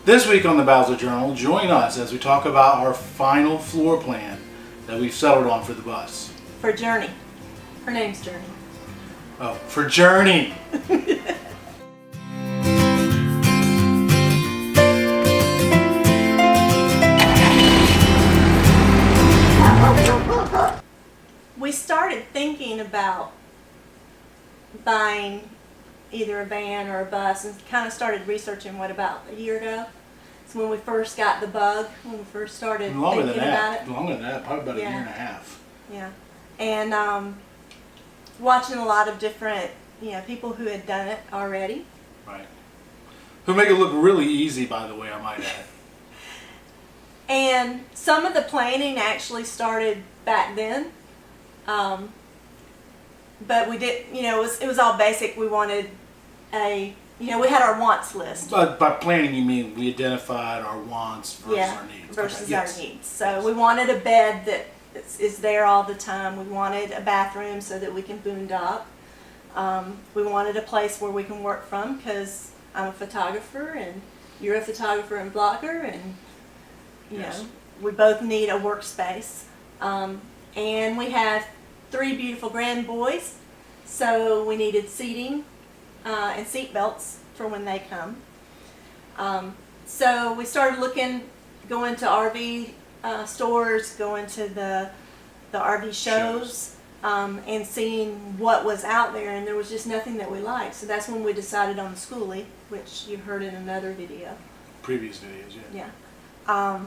This week on the Bowser Journal, join us as we talk about our final floor plan that we've settled on for the bus. For Journey. Her name's Journey. Oh, for Journey! We started thinking about buying either a van or a bus and kind of started researching, what, about a year ago? It's when we first got the bug, when we first started thinking about it. Longer than that, probably about a year and a half. Yeah. And watching a lot of different, people who had done it already. Right. Who make it look really easy, by the way, I might add. And some of the planning actually started back then. But we did, it was all basic. We wanted we had our wants list. But by planning, you mean we identified our wants versus our needs. Versus our needs. So we wanted a bed that is there all the time. We wanted a bathroom so that we can boondock. We wanted a place where we can work from, because I'm a photographer and you're a photographer and blogger, and we both need a workspace. And we have 3 beautiful grand boys, so we needed seating and seat belts for when they come. So we started going to RV stores, going to the RV shows, and seeing what was out there, and there was just nothing that we liked. So that's when we decided on the Skoolie, which you heard in another video. Previous videos, yeah. Yeah.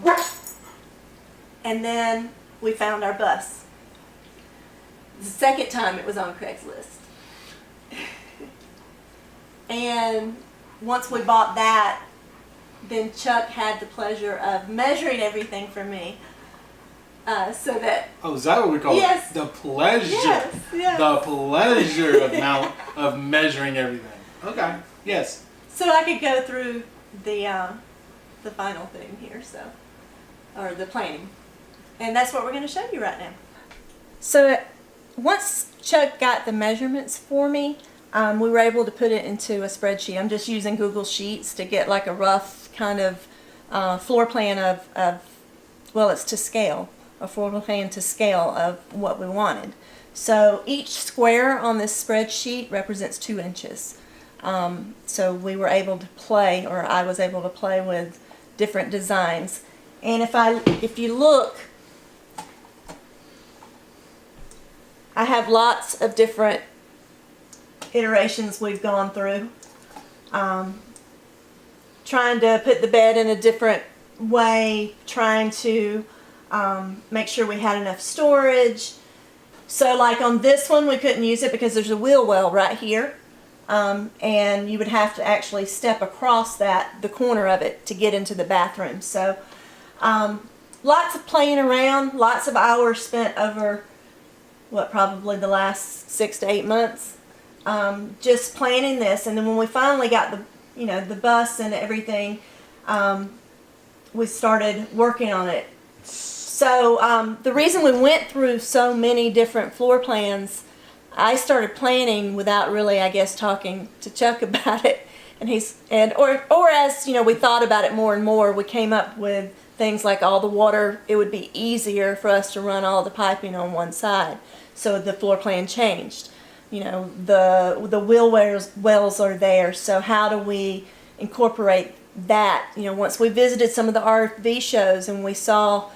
And then we found our bus. The second time it was on Craigslist. And once we bought that, then Chuck had the pleasure of measuring everything for me. So that... Oh, is that what we call it? The pleasure. Yes, yes. The pleasure of measuring everything. Okay, yes. So I could go through the final thing here, or the planning. And that's what we're going to show you right now. So once Chuck got the measurements for me, we were able to put it into a spreadsheet. I'm just using Google Sheets to get like a rough kind of floor plan it's to scale, a floor plan to scale of what we wanted. So each square on this spreadsheet represents 2 inches. So we were able to play, or I was able to play with different designs. And if you look, I have lots of different iterations we've gone through. Trying to put the bed in a different way, trying to make sure we had enough storage. So like on this one, we couldn't use it because there's a wheel well right here. And you would have to actually step across the corner of it to get into the bathroom. So lots of playing around, lots of hours spent over probably the last 6 to 8 months, just planning this. And then when we finally got the bus and everything, we started working on it. So the reason we went through so many different floor plans, I started planning without really, I guess, talking to Chuck about it, and or as we thought about it more and more, we came up with things like all the water. It would be easier for us to run all the piping on one side, so the floor plan changed. The wheel wells are there, so how do we incorporate that? Once we visited some of the RV shows and we saw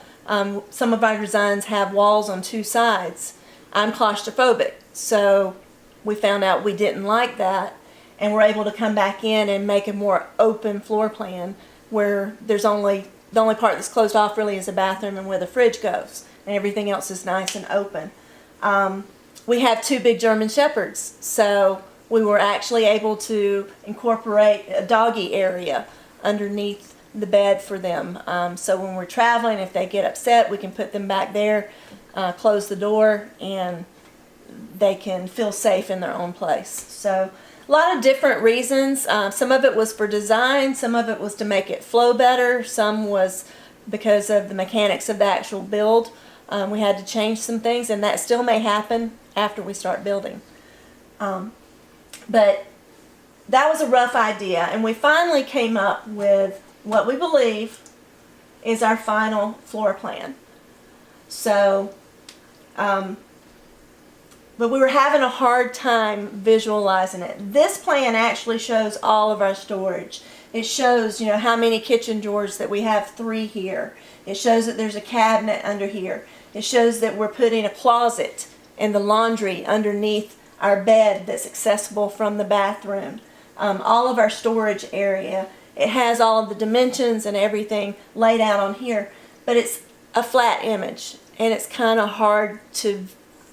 some of our designs have walls on 2 sides. I'm claustrophobic, so we found out we didn't like that, and we're able to come back in and make a more open floor plan where the only part that's closed off really is the bathroom and where the fridge goes, and everything else is nice and open. We have 2 big German Shepherds, so we were actually able to incorporate a doggy area underneath the bed for them. So when we're traveling, if they get upset, we can put them back there, close the door, and they can feel safe in their own place. So a lot of different reasons. Some of it was for design, some of it was to make it flow better, some was because of the mechanics of the actual build. We had to change some things, and that still may happen after we start building. But that was a rough idea, and we finally came up with what we believe is our final floor plan. So, but we were having a hard time visualizing it. This plan actually shows all of our storage. It shows, how many kitchen drawers, that we have 3 here. It shows that there's a cabinet under here. It shows that we're putting a closet and the laundry underneath our bed that's accessible from the bathroom. All of our storage area. It has all of the dimensions and everything laid out on here, but it's a flat image, and it's kind of hard to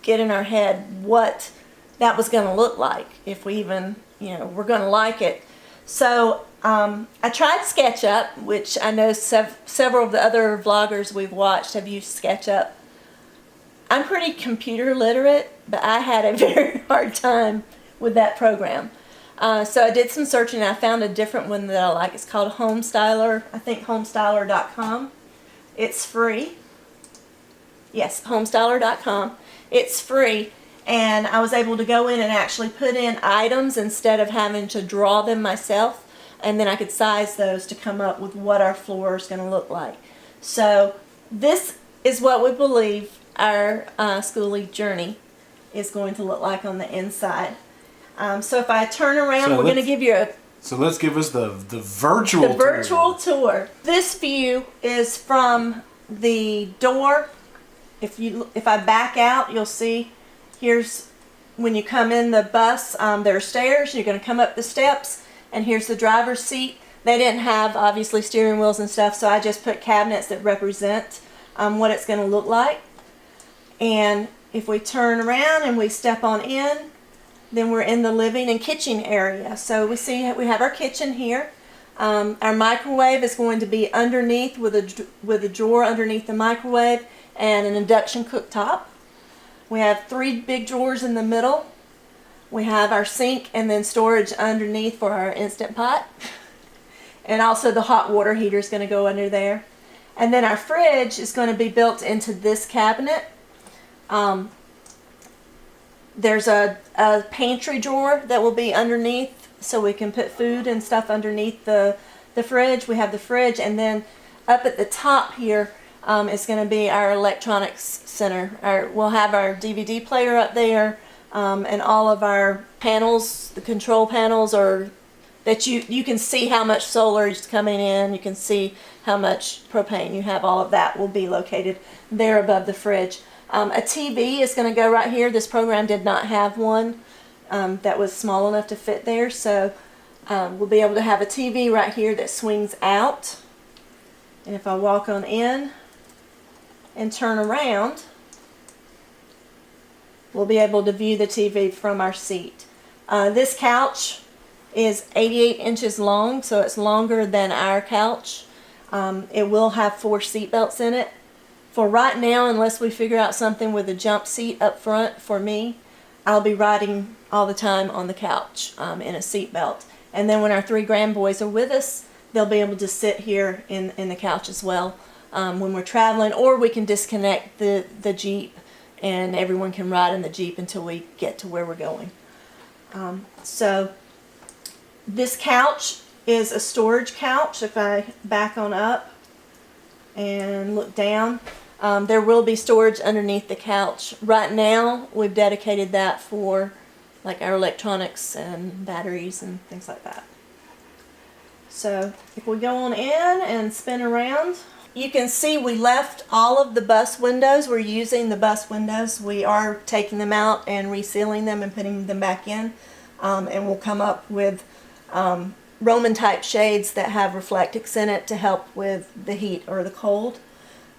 get in our head what that was going to look like, if we even, we're going to like it. So I tried SketchUp, which I know several of the other vloggers we've watched have used SketchUp. I'm pretty computer literate, but I had a very hard time with that program. So I did some searching, and I found a different one that I like. It's called Homestyler. I think homestyler.com. It's free. Yes, homestyler.com. It's free, and I was able to go in and actually put in items instead of having to draw them myself, and then I could size those to come up with what our floor is going to look like. So this is what we believe our Skoolie journey is going to look like on the inside. So if I turn around, we're going to give you So let's give us the virtual tour. This view is from the door. If I back out, you'll see here's when you come in the bus. There are stairs. You're going to come up the steps, and here's the driver's seat. They didn't have obviously steering wheels and stuff, so I just put cabinets that represent what it's going to look like. And if we turn around and we step on in, then we're in the living and kitchen area. So we have our kitchen here. Our microwave is going to be underneath with a drawer underneath the microwave and an induction cooktop. We have 3 big drawers in the middle. We have our sink and then storage underneath for our Instant Pot. And also the hot water heater is going to go under there. And then our fridge is going to be built into this cabinet. There's a pantry drawer that will be underneath, so we can put food and stuff underneath the fridge. We have the fridge, and then up at the top here is going to be our electronics center. We'll have our DVD player up there, and all of our panels, the control panels, are that you can see how much solar is coming in. You can see how much propane you have. All of that will be located there above the fridge. A TV is going to go right here. This program did not have one that was small enough to fit there, so we'll be able to have a TV right here that swings out. And if I walk on in and turn around, we'll be able to view the TV from our seat. This couch is 88 inches long, so it's longer than our couch. It will have 4 seat belts in it. For right now, unless we figure out something with a jump seat up front for me, I'll be riding all the time on the couch in a seat belt. And then when our 3 grandboys are with us, they'll be able to sit here in the couch as well when we're traveling, or we can disconnect the Jeep and everyone can ride in the Jeep until we get to where we're going. So this couch is a storage couch. If I back on up and look down, there will be storage underneath the couch. Right now, we've dedicated that for like our electronics and batteries and things like that. So if we go on in and spin around, you can see we left all of the bus windows. We're using the bus windows. We are taking them out and resealing them and putting them back in. And we'll come up with Roman type shades that have reflectix in it to help with the heat or the cold.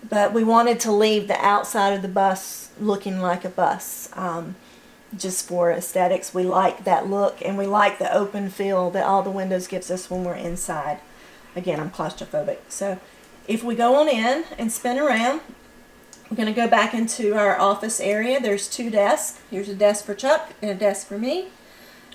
But we wanted to leave the outside of the bus looking like a bus, just for aesthetics. We like that look, and we like the open feel that all the windows gives us when we're inside. Again, I'm claustrophobic. So if we go on in and spin around, we're going to go back into our office area. There's 2 desks. Here's a desk for Chuck and a desk for me.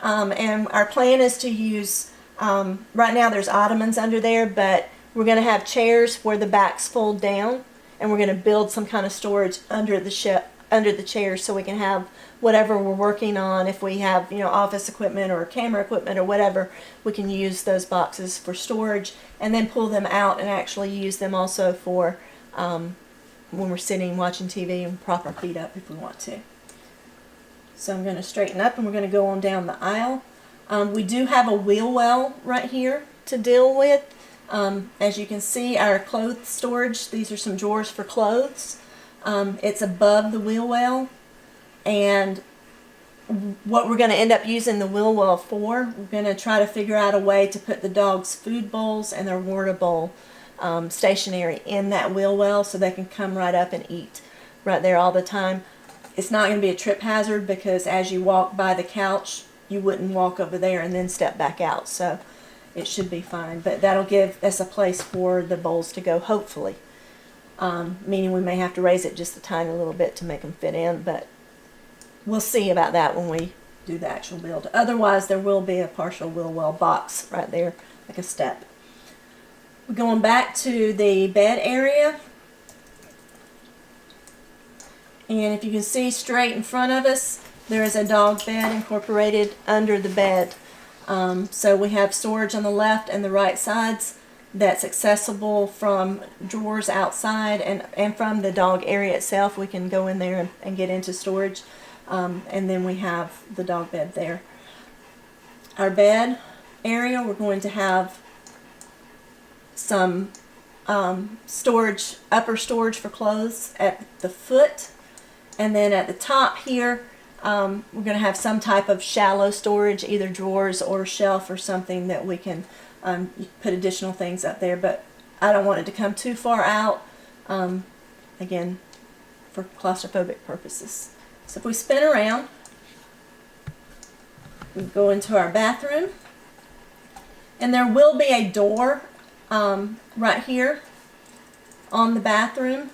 And our plan is to use, right now there's ottomans under there, but we're going to have chairs where the backs fold down, and we're going to build some kind of storage under the under the chairs so we can have whatever we're working on. If we have, office equipment or camera equipment or whatever, we can use those boxes for storage and then pull them out and actually use them also for when we're sitting watching TV and prop our feet up if we want to. So I'm going to straighten up and we're going to go on down the aisle. We do have a wheel well right here to deal with. As you can see, our clothes storage, these are some drawers for clothes. It's above the wheel well, and what we're going to end up using the wheel well for, we're going to try to figure out a way to put the dog's food bowls and their water bowl stationary in that wheel well so they can come right up and eat right there all the time. It's not going to be a trip hazard because as you walk by the couch, you wouldn't walk over there and then step back out. So it should be fine, but that'll give us a place for the bowls to go, hopefully. Meaning we may have to raise it just a tiny little bit to make them fit in, but we'll see about that when we do the actual build. Otherwise, there will be a partial wheel well box right there, like a step. We're going back to the bed area. And if you can see straight in front of us, there is a dog bed incorporated under the bed. So we have storage on the left and the right sides that's accessible from drawers outside and from the dog area itself. We can go in there and get into storage. And then we have the dog bed there. Our bed area, we're going to have some storage, upper storage for clothes at the foot. And then at the top here, we're going to have some type of shallow storage, either drawers or shelf or something that we can put additional things up there. But I don't want it to come too far out, again, for claustrophobic purposes. So if we spin around, we go into our bathroom. And there will be a door right here on the bathroom.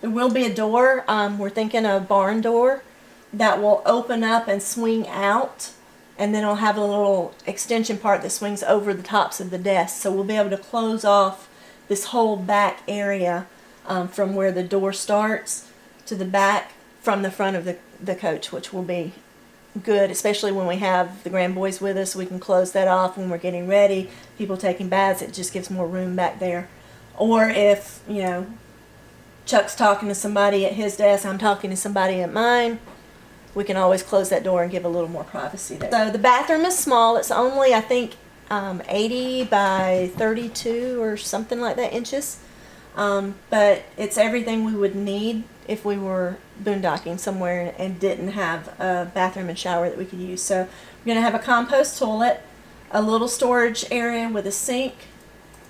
There will be a door, we're thinking a barn door, that will open up and swing out, and then it'll have a little extension part that swings over the tops of the desks. So we'll be able to close off this whole back area from where the door starts to the back from the front of the coach, which will be good, especially when we have the grand boys with us. We can close that off when we're getting ready, people taking baths. It just gives more room back there. Or if, Chuck's talking to somebody at his desk, I'm talking to somebody at mine, we can always close that door and give a little more privacy there. So the bathroom is small. It's only, I think, 80 by 32 or something like that inches. But it's everything we would need if we were boondocking somewhere and didn't have a bathroom and shower that we could use. So we're going to have a compost toilet, a little storage area with a sink,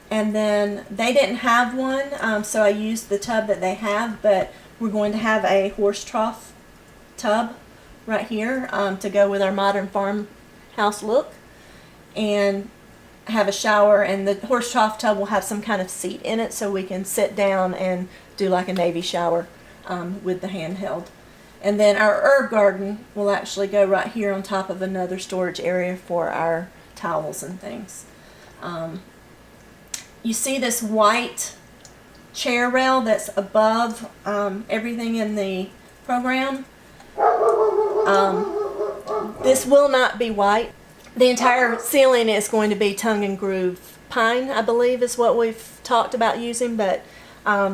and then they didn't have one, so I used the tub that they have, but we're going to have a horse trough tub right here to go with our modern farmhouse look, and have a shower, and the horse trough tub will have some kind of seat in it so we can sit down and do like a Navy shower with the handheld. And then our herb garden will actually go right here on top of another storage area for our towels and things. You see this white chair rail that's above everything in the program. This will not be white. The entire ceiling is going to be tongue and groove pine, I believe is what we've talked about using, but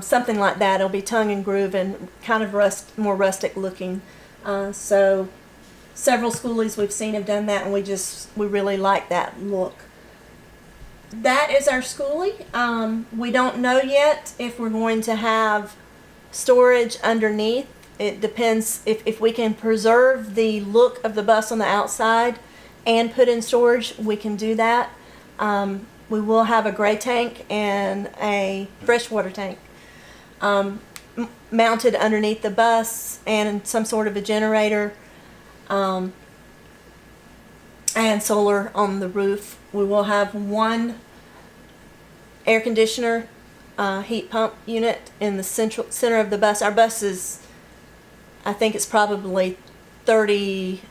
something like that. It'll be tongue and groove and kind of more rustic looking. So several Skoolies we've seen have done that, and we really like that look. That is our Skoolie. We don't know yet if we're going to have storage underneath. It depends if we can preserve the look of the bus on the outside and put in storage, we can do that. We will have a gray tank and a freshwater tank mounted underneath the bus, and some sort of a generator and solar on the roof. We will have one air conditioner heat pump unit in the center of the bus. Our bus is, I think it's probably 30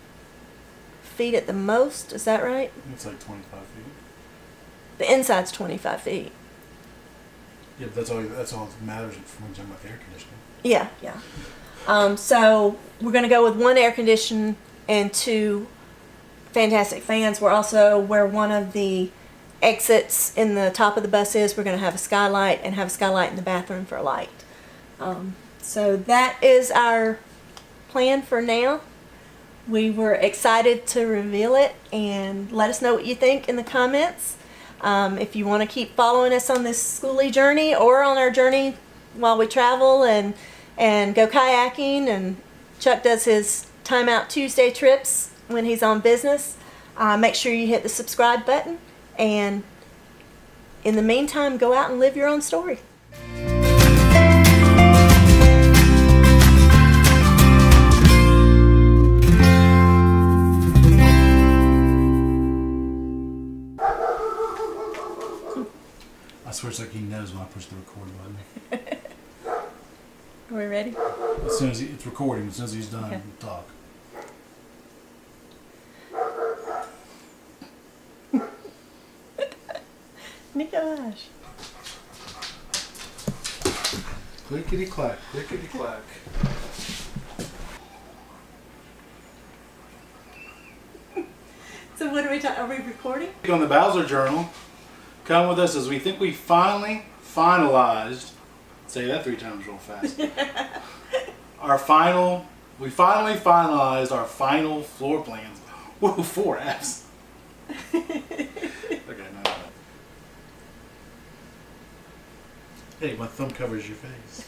feet at the most. Is that right? It's like 25 feet. The inside's 25 feet. Yeah, but that's all that matters when you're talking about the air conditioning. Yeah, yeah. So we're going to go with 1 air condition and 2 fantastic fans. We're also, where one of the exits in the top of the bus is, we're going to have a skylight and have a skylight in the bathroom for a light. So that is our plan for now. We were excited to reveal it, and let us know what you think in the comments. If you want to keep following us on this Skoolie journey or on our journey while we travel and go kayaking, and Chuck does his Time Out Tuesday trips when he's on business, make sure you hit the subscribe button, and in the meantime, go out and live your own story. I swear it's like he knows when I push the record button. Are we ready? As soon as it's recording, as soon as he's done, Okay. talk. Nicolas. Clickety clack, clickety clack. So what are we talking? Are we recording? On the Bowser Journal, come with us as we think we finally finalized. Say that 3 times real fast. We finally finalized our final floor plans. Whoa, 4 F's. Okay, no. Hey, my thumb covers your face.